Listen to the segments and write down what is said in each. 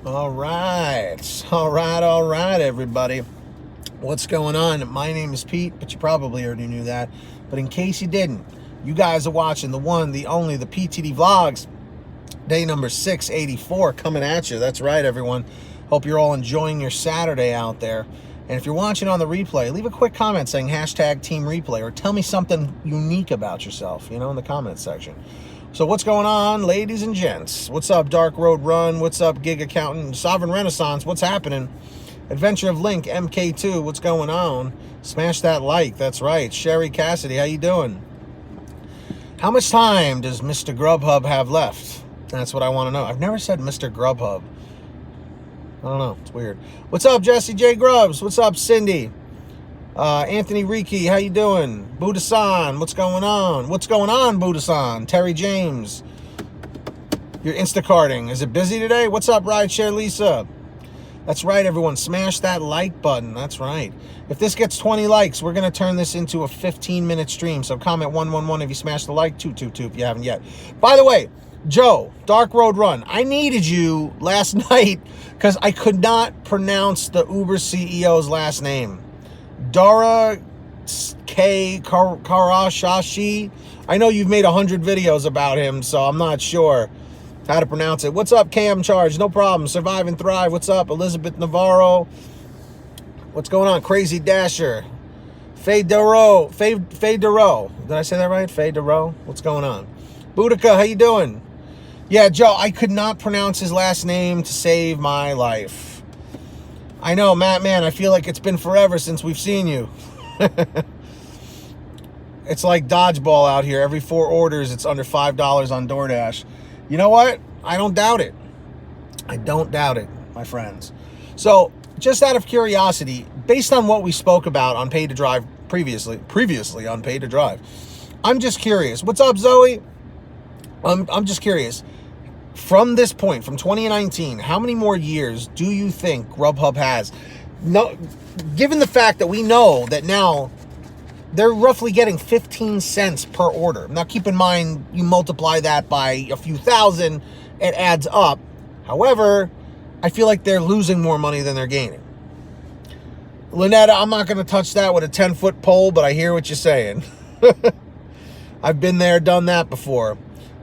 All right, everybody. What's going on? My name is Pete, but you probably already knew that. But in case you didn't, you guys are watching the one, the only, the PTD Vlogs, day number 684 coming at you. That's right, everyone. Hope you're all enjoying your Saturday out there. And if you're watching on the replay, leave a quick comment saying hashtag Team Replay, or tell me something unique about yourself, in the comment section. So what's going on, ladies and gents? What's up, Dark Road Run? What's up, Gig Accountant? Sovereign Renaissance, what's happening? Adventure of Link, MK2, what's going on? Smash that like, that's right. Sherry Cassidy, how you doing? How much time does Mr. GrubHub have left? That's what I want to know. I've never said Mr. GrubHub. I don't know, it's weird. What's up, Jesse J. Grubbs? What's up, Cindy? Anthony Riki, how you doing? Buddha-san, what's going on? What's going on, Buddha-san? Terry James, you're Instacarting. Is it busy today? What's up, Rideshare Lisa? That's right, everyone. Smash that like button. That's right. If this gets 20 likes, we're going to turn this into a 15-minute stream. So comment 111 if you smash the like, 222 if you haven't yet. By the way, Joe, Dark Road Run, I needed you last night because I could not pronounce the Uber CEO's last name. Dara K. Karashashi. I know you've made 100 videos about him, so I'm not sure how to pronounce it. What's up, Cam Charge? No problem. Survive and Thrive. What's up, Elizabeth Navarro? What's going on? Crazy Dasher. Faye Duro. Did I say that right? Faye Duro. What's going on? Boudica, how you doing? Yeah, Joe, I could not pronounce his last name to save my life. I know, Matt, man, I feel like it's been forever since we've seen you. It's like dodgeball out here. Every 4 orders, it's under $5 on DoorDash. You know what? I don't doubt it. I don't doubt it, my friends. So, just out of curiosity, based on what we spoke about on Pay to Drive previously on Pay to Drive, I'm just curious. What's up, Zoe? I'm just curious. From this point, from 2019, how many more years do you think GrubHub has? No, given the fact that we know that now they're roughly getting 15 cents per order. Now, keep in mind, you multiply that by a few thousand, it adds up. However, I feel like they're losing more money than they're gaining. Lynetta, I'm not going to touch that with a 10-foot pole, but I hear what you're saying. I've been there, done that before.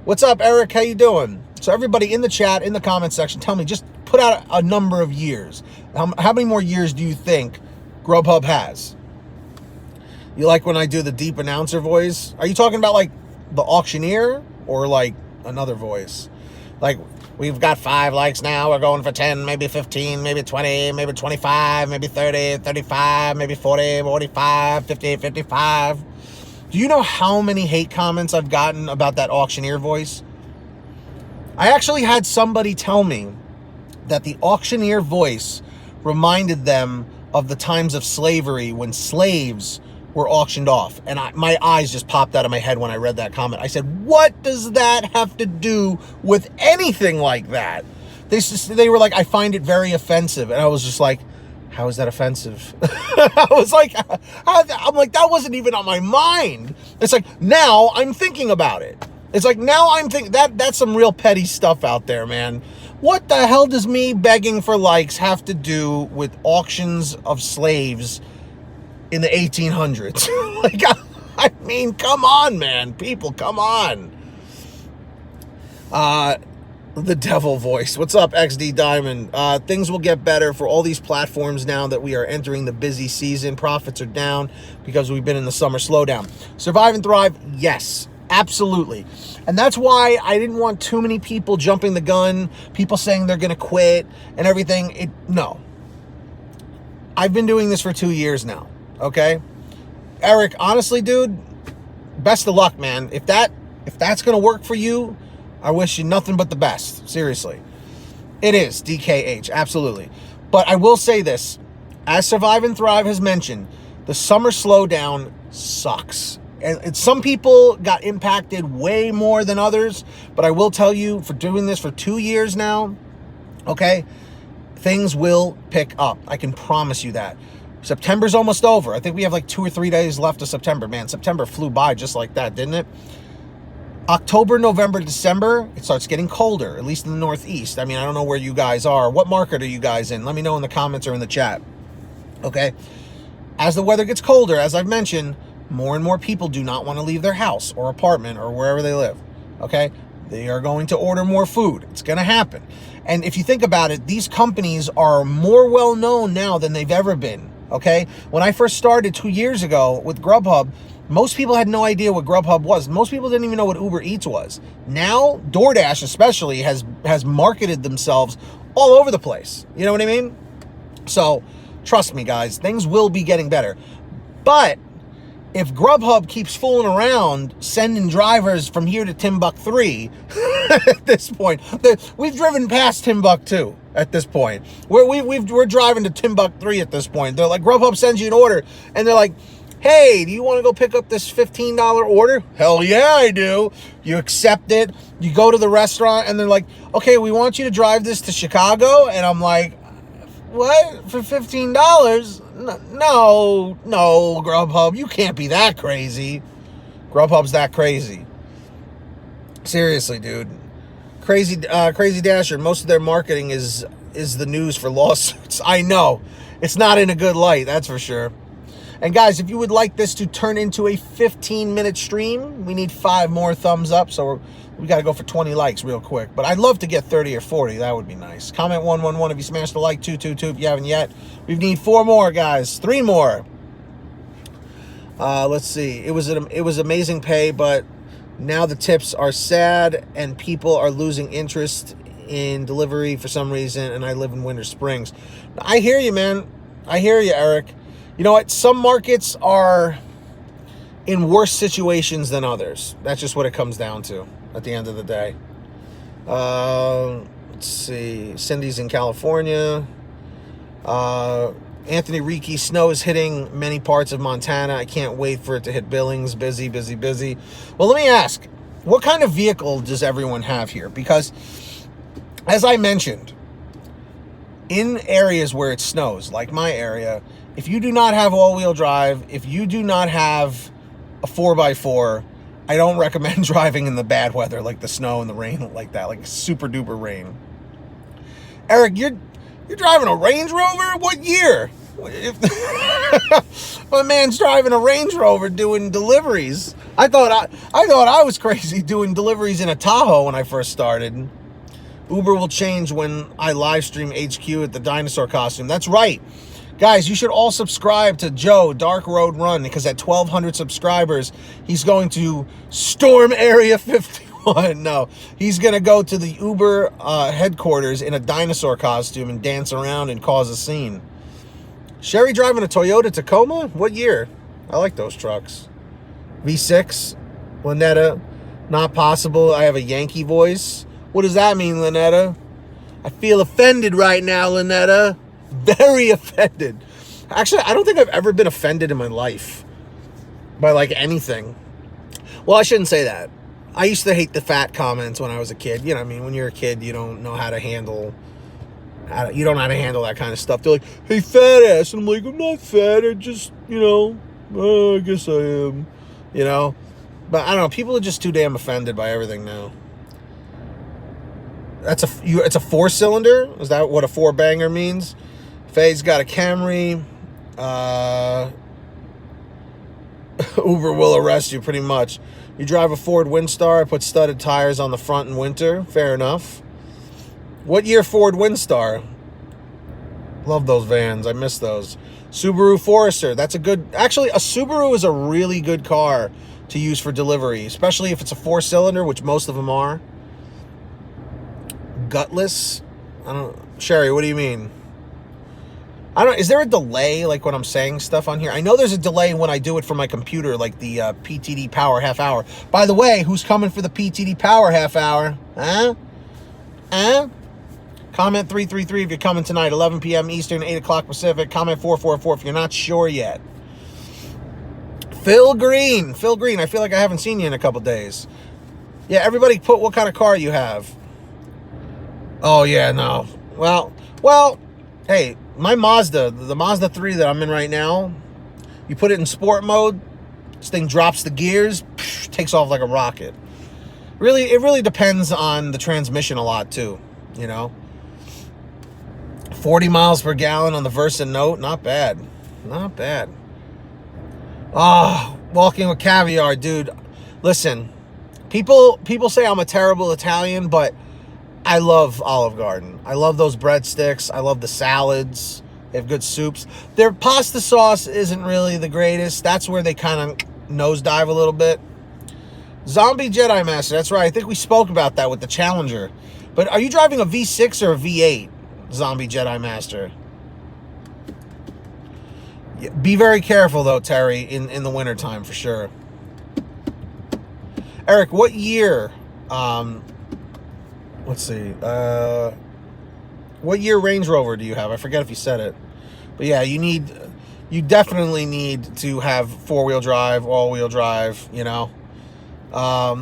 What's up, Eric? How you doing? So everybody in the chat, in the comment section, tell me, just put out a number of years. How many more years do you think GrubHub has? You like when I do the deep announcer voice? Are you talking about like the auctioneer or like another voice? Like, we've got 5 likes now. We're going for 10, maybe 15, maybe 20, maybe 25, maybe 30, 35, maybe 40, 45, 50, 55. Do you know how many hate comments I've gotten about that auctioneer voice? I actually had somebody tell me that the auctioneer voice reminded them of the times of slavery when slaves were auctioned off. And my eyes just popped out of my head when I read that comment. I said, what does that have to do with anything like that? They were like, I find it very offensive. And I was just like, how is that offensive? I'm like, that wasn't even on my mind. It's like, now I'm thinking about it. It's like, now I'm thinking, that's some real petty stuff out there, man. What the hell does me begging for likes have to do with auctions of slaves in the 1800s? Like, I mean, come on, man. People, come on. The devil voice. What's up, XD Diamond? Things will get better for all these platforms now that we are entering the busy season. Profits are down because we've been in the summer slowdown. Survive and Thrive, yes. Absolutely. And that's why I didn't want too many people jumping the gun, people saying they're going to quit and everything. No. I've been doing this for 2 years now, okay? Eric, honestly, dude, best of luck, man. If that's going to work for you, I wish you nothing but the best. Seriously. It is, DKH, absolutely. But I will say this. As Survive and Thrive has mentioned, the summer slowdown sucks. And some people got impacted way more than others, but I will tell you, for doing this for 2 years now, okay, things will pick up. I can promise you that. September's almost over. I think we have like 2 or 3 days left of September. Man, September flew by just like that, didn't it? October, November, December, it starts getting colder, at least in the Northeast. I mean, I don't know where you guys are. What market are you guys in? Let me know in the comments or in the chat. Okay? As the weather gets colder, as I've mentioned, more and more people do not want to leave their house or apartment or wherever they live. Okay? They are going to order more food. It's going to happen. And if you think about it, these companies are more well known now than they've ever been. Okay? When I first started 2 years ago with GrubHub, most people had no idea what GrubHub was. Most people didn't even know what Uber Eats was. Now, DoorDash especially has marketed themselves all over the place. You know what I mean? So, trust me, guys, things will be getting better. But if GrubHub keeps fooling around sending drivers from here to Timbuktu at this point, we've driven past Timbuktu at this point. We're driving to Timbuktu at this point. They're like, GrubHub sends you an order, and they're like, hey, do you want to go pick up this $15 order? Hell yeah, I do. You accept it. You go to the restaurant, and they're like, okay, we want you to drive this to Chicago. And I'm like, what? For $15? No, GrubHub, you can't be that crazy. GrubHub's that crazy. Seriously, dude. Crazy Dasher, most of their marketing is the news for lawsuits. I know. It's not in a good light, that's for sure. And guys, if you would like this to turn into a 15-minute stream, we need 5 more thumbs up, so we got to go for 20 likes real quick. But I'd love to get 30 or 40. That would be nice. Comment 111 if you smashed the like, 222 if you haven't yet. We need 4 more, guys. 3 more. Let's see. It was amazing pay, but now the tips are sad, and people are losing interest in delivery for some reason, and I live in Winter Springs. I hear you, man. I hear you, Eric. You know what? Some markets are in worse situations than others. That's just what it comes down to at the end of the day. Let's see. Cindy's in California. Anthony Ricci, snow is hitting many parts of Montana. I can't wait for it to hit Billings. Busy, busy, busy. Well, let me ask, what kind of vehicle does everyone have here? Because, as I mentioned, in areas where it snows, like my area, if you do not have all-wheel drive, if you do not have a 4x4, I don't recommend driving in the bad weather, like the snow and the rain like that, like super duper rain. Eric, you're driving a Range Rover? What year? My man's driving a Range Rover doing deliveries. I thought I was crazy doing deliveries in a Tahoe when I first started. Uber will change when I live stream HQ at the dinosaur costume. That's right. Guys, you should all subscribe to Joe, Dark Road Run, because at 1,200 subscribers, he's going to storm Area 51. No, he's going to go to the Uber headquarters in a dinosaur costume and dance around and cause a scene. Sherry driving a Toyota Tacoma? What year? I like those trucks. V6? Lynetta? Not possible. I have a Yankee voice. What does that mean, Lynetta? I feel offended right now, Lynetta. Very offended. Actually, I don't think I've ever been offended in my life by like anything. Well, I shouldn't say that. I used to hate the fat comments when I was a kid. You know what I mean? When you're a kid, you don't know how to handle you don't know how to handle that kind of stuff. They're like, hey, fat ass. And I'm like, I'm not fat. I just, I guess I am. But I don't know. People are just too damn offended by everything now. It's a 4-cylinder? Is that what a 4-banger means? Faye's got a Camry. Uber will arrest you, pretty much. You drive a Ford Windstar. I put studded tires on the front in winter. Fair enough. What year Ford Windstar? Love those vans. I miss those. Subaru Forester. That's a good... Actually, a Subaru is a really good car to use for delivery, especially if it's a 4-cylinder, which most of them are. Gutless? I don't... Sherry, what do you mean? Is there a delay, like, when I'm saying stuff on here? I know there's a delay when I do it from my computer, like the PTD Power Half Hour. By the way, who's coming for the PTD Power Half Hour? Huh? Comment 333 if you're coming tonight, 11 p.m. Eastern, 8 o'clock Pacific. Comment 444 if you're not sure yet. Phil Green, I feel like I haven't seen you in a couple days. Yeah, everybody put what kind of car you have. Oh, yeah, no. Well, hey, my Mazda, the Mazda 3 that I'm in right now, you put it in sport mode, this thing drops the gears, takes off like a rocket. It really depends on the transmission a lot too, you know. 40 miles per gallon on the Versa Note, not bad. Not bad. Ah, walking with caviar, dude. Listen, people say I'm a terrible Italian, but I love Olive Garden. I love those breadsticks. I love the salads. They have good soups. Their pasta sauce isn't really the greatest. That's where they kind of nosedive a little bit. Zombie Jedi Master, that's right. I think we spoke about that with the Challenger. But are you driving a V6 or a V8, Zombie Jedi Master? Yeah, be very careful, though, Terry, in the wintertime, for sure. Eric, what year... let's see. What year Range Rover do you have? I forget if you said it. But yeah, you definitely need to have four-wheel drive, all-wheel drive, you know. I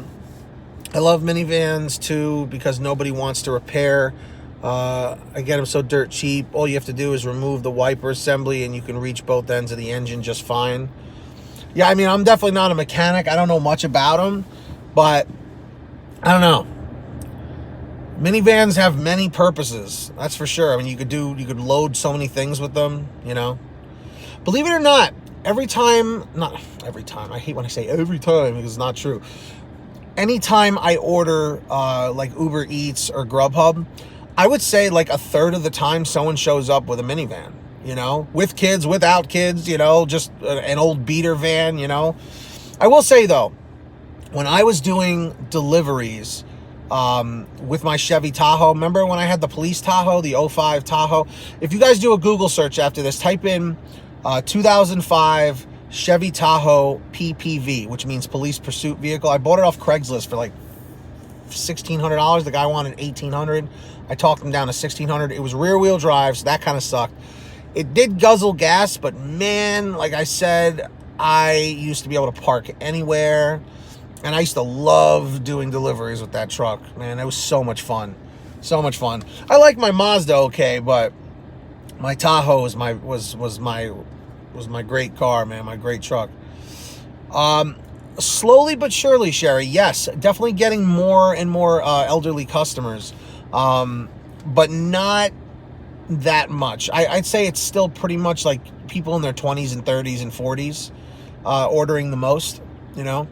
love minivans too because nobody wants to repair. I get them so dirt cheap. All you have to do is remove the wiper assembly and you can reach both ends of the engine just fine. Yeah, I mean, I'm definitely not a mechanic. I don't know much about them, but I don't know. Minivans have many purposes. That's for sure. I mean, you could load so many things with them, you know. Believe it or not, not every time. I hate when I say every time because it's not true. Anytime I order like Uber Eats or GrubHub, I would say like a third of the time someone shows up with a minivan, you know, with kids, without kids, you know, just an old beater van, you know. I will say though, when I was doing deliveries with my Chevy Tahoe, remember when I had the police Tahoe, the 05 Tahoe? If you guys do a Google search after this, type in 2005 Chevy Tahoe PPV, which means police pursuit vehicle. I bought it off Craigslist for like $1,600. The guy wanted $1,800. I talked him down to $1,600. It was rear wheel drive, so that kind of sucked. It did guzzle gas, but man, like I said, I used to be able to park anywhere, and I used to love doing deliveries with that truck. Man, it was so much fun. So much fun. I like my Mazda okay, but my Tahoe was my great car, man, my great truck. Slowly but surely, Sherry, yes, definitely getting more and more elderly customers, but not that much. I'd say it's still pretty much like people in their 20s and 30s and 40s ordering the most, you know.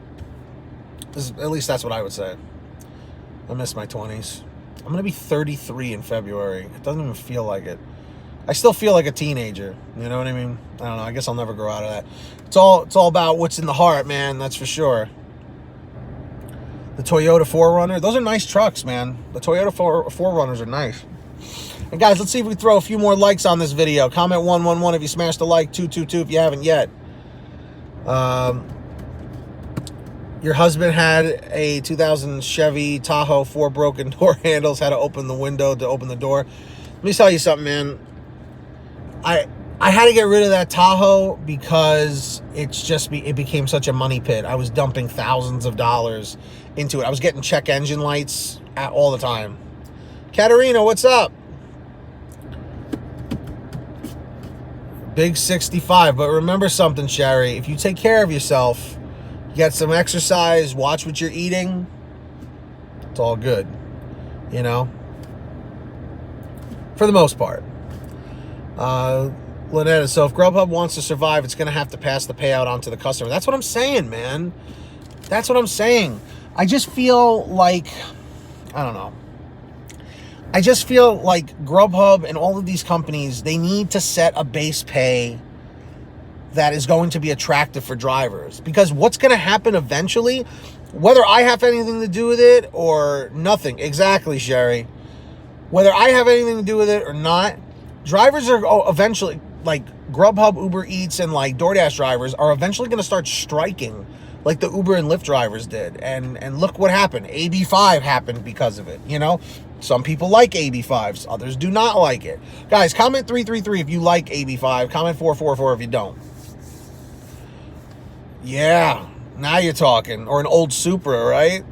At least that's what I would say. I miss my 20s. I'm going to be 33 in February. It doesn't even feel like it. I still feel like a teenager. You know what I mean? I don't know. I guess I'll never grow out of that. It's all about what's in the heart, man. That's for sure. The Toyota 4Runner. Those are nice trucks, man. The Toyota 4Runners are nice. And guys, let's see if we throw a few more likes on this video. Comment 111 if you smashed a like. 222 if you haven't yet. Your husband had a 2000 Chevy Tahoe, 4 broken door handles, had to open the window to open the door. Let me tell you something, man. I had to get rid of that Tahoe because it became such a money pit. I was dumping thousands of dollars into it. I was getting check engine lights all the time. Katerina, what's up? Big 65. But remember something, Sherry. If you take care of yourself, get some exercise, watch what you're eating, it's all good, you know, for the most part. Lynetta, so if GrubHub wants to survive, it's going to have to pass the payout on to the customer. That's what I'm saying, man. That's what I'm saying. I just feel like, I don't know. I just feel like GrubHub and all of these companies, they need to set a base pay that is going to be attractive for drivers. Because what's going to happen eventually, whether I have anything to do with it or nothing, exactly, Sherry, whether I have anything to do with it or not, drivers are eventually, like Grubhub, Uber Eats, and like DoorDash drivers are eventually going to start striking like the Uber and Lyft drivers did. And look what happened. AB5 happened because of it, you know? Some people like AB5s. Others do not like it. Guys, comment 333 if you like AB5. Comment 444 if you don't. Yeah, now you're talking. Or an old Supra, right?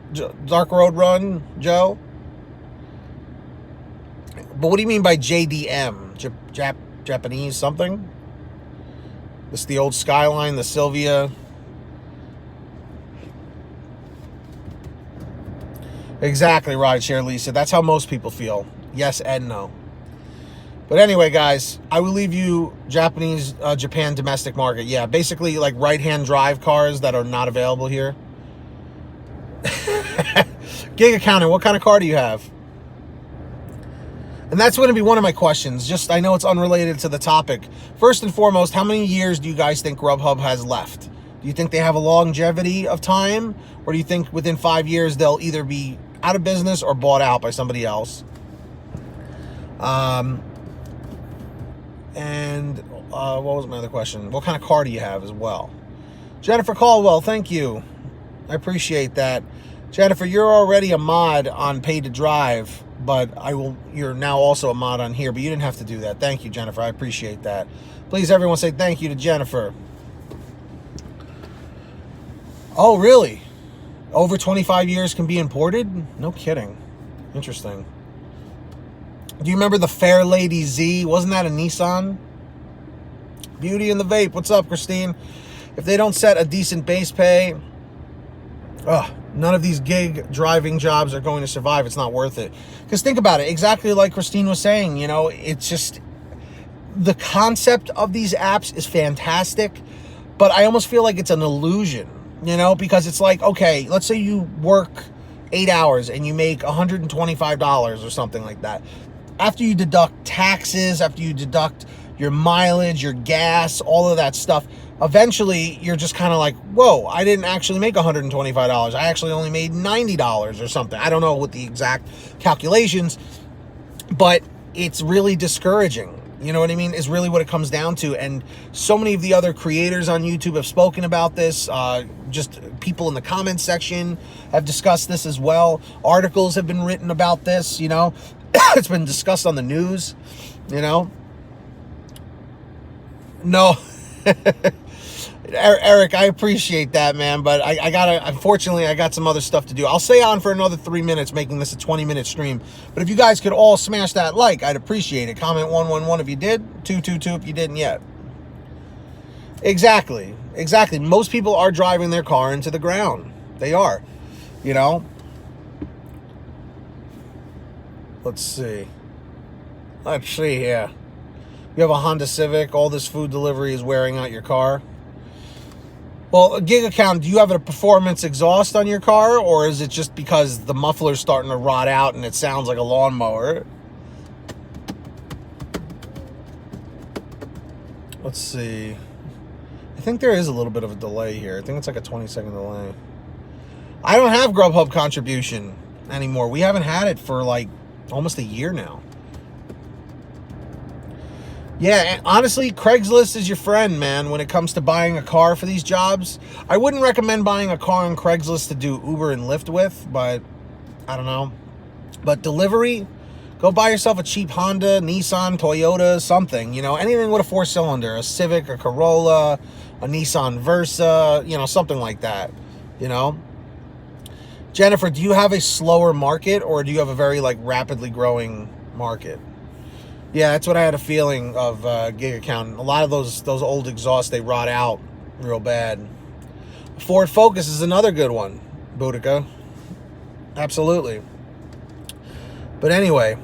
Dark Road Run, Joe? But what do you mean by JDM? Japanese something? This is the old Skyline, the Sylvia. Exactly, rideshare Lisa. That's how most people feel. Yes and no. But anyway, guys, I will leave you Japan domestic market. Yeah, basically like right-hand drive cars that are not available here. Gig accountant, what kind of car do you have? And that's going to be one of my questions. Just, I know it's unrelated to the topic. First and foremost, how many years do you guys think GrubHub has left? Do you think they have a longevity of time? Or do you think within 5 years they'll either be out of business or bought out by somebody else? What was my other question? What kind of car do you have as well? Jennifer Caldwell, thank you. I appreciate that. Jennifer, you're already a mod on Pay to Drive, but you're now also a mod on here, but you didn't have to do that. Thank you, Jennifer. I appreciate that. Please, everyone, say thank you to Jennifer. Oh, really? Over 25 years can be imported? No kidding. Interesting. Do you remember the Fair Lady Z? Wasn't that a Nissan? Beauty in the Vape. What's up, Christine? If they don't set a decent base pay, none of these gig driving jobs are going to survive. It's not worth it. Because think about it. Exactly like Christine was saying, you know, it's just the concept of these apps is fantastic, but I almost feel like it's an illusion, you know, because it's like, okay, let's say you work 8 hours and you make $125 or something like that. After you deduct taxes, after you deduct your mileage, your gas, all of that stuff, eventually you're just kind of like, whoa, I didn't actually make $125. I actually only made $90 or something. I don't know what the exact calculations, but it's really discouraging. You know what I mean? Is really what it comes down to. And so many of the other creators on YouTube have spoken about this. Just people in the comments section have discussed this as well. Articles have been written about this, you know. It's been discussed on the news, you know. No. Eric, I appreciate that, man, but unfortunately, I got some other stuff to do. I'll stay on for another 3 minutes, making this a 20-minute stream. But if you guys could all smash that like, I'd appreciate it. Comment 111 if you did, 222 if you didn't yet. Exactly. Most people are driving their car into the ground. They are, you know. Let's see here. You have a Honda Civic, all this food delivery is wearing out your car. Well, a gig account, do you have a performance exhaust on your car, or is it just because the muffler's starting to rot out and it sounds like a lawnmower? Let's see. I think there is a little bit of a delay here. I think it's like a 20-second delay. I don't have GrubHub contribution anymore. We haven't had it for like almost a year now. Yeah, honestly, Craigslist is your friend, man, when it comes to buying a car for these jobs. I wouldn't recommend buying a car on Craigslist to do Uber and Lyft with, but I don't know. But delivery, go buy yourself a cheap Honda, Nissan, Toyota, something, you know, anything with a 4-cylinder, a Civic, a Corolla, a Nissan Versa, you know, something like that, you know. Jennifer, do you have a slower market, or do you have a very, like, rapidly growing market? Yeah, that's what I had a feeling of gig account. A lot of those old exhausts, they rot out real bad. Ford Focus is another good one, Boudica. Absolutely. But anyway,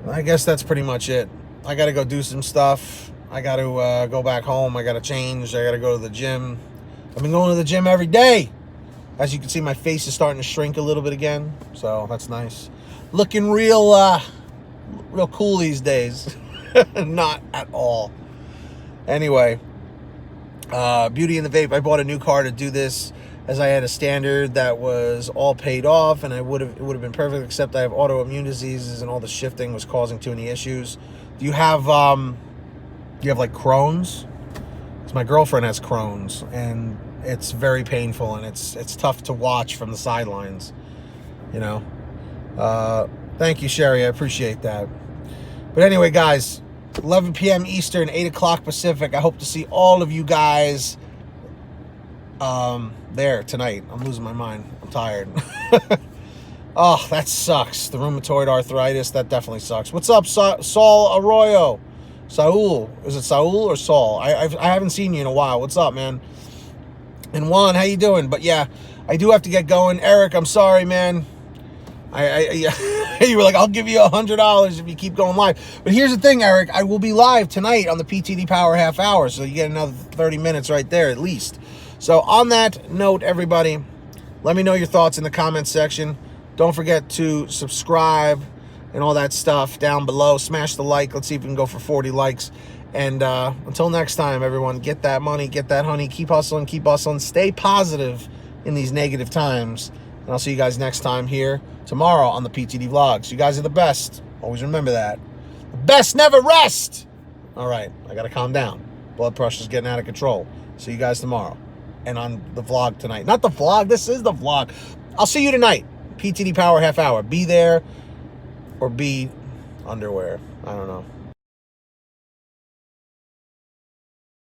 I guess that's pretty much it. I got to go do some stuff. I got to go back home. I got to change. I got to go to the gym. I've been going to the gym every day. As you can see, my face is starting to shrink a little bit again. So that's nice. Looking real cool these days. Not at all. Anyway, Beauty in the Vape. I bought a new car to do this, as I had a standard that was all paid off, and it would have been perfect, except I have autoimmune diseases and all the shifting was causing too many issues. Do you have like Crohn's? Because my girlfriend has Crohn's, and it's very painful, and it's tough to watch from the sidelines, you know. Thank you, Sherry. I appreciate that. But anyway, guys, 11 p.m. Eastern, 8 o'clock Pacific. I hope to see all of you guys there tonight. I'm losing my mind. I'm tired. Oh, that sucks. The rheumatoid arthritis, that definitely sucks. What's up, Saul Arroyo? Saul. Is it Saul or Saul? I haven't seen you in a while. What's up, man? And Juan, how you doing? But yeah, I do have to get going. Eric, I'm sorry, man. You were like, I'll give you $100 if you keep going live. But here's the thing, Eric. I will be live tonight on the PTD Power half hour, so you get another 30 minutes right there at least. So on that note, everybody, let me know your thoughts in the comments section. Don't forget to subscribe and all that stuff down below. Smash the like. Let's see if we can go for 40 likes. And until next time, everyone, get that money, get that honey, keep hustling, stay positive in these negative times. And I'll see you guys next time here tomorrow on the PTD Vlogs. You guys are the best. Always remember that. The best never rest. All right, I got to calm down. Blood pressure's getting out of control. See you guys tomorrow. And on the vlog tonight. Not the vlog, this is the vlog. I'll see you tonight. PTD Power half hour. Be there or be underwear. I don't know.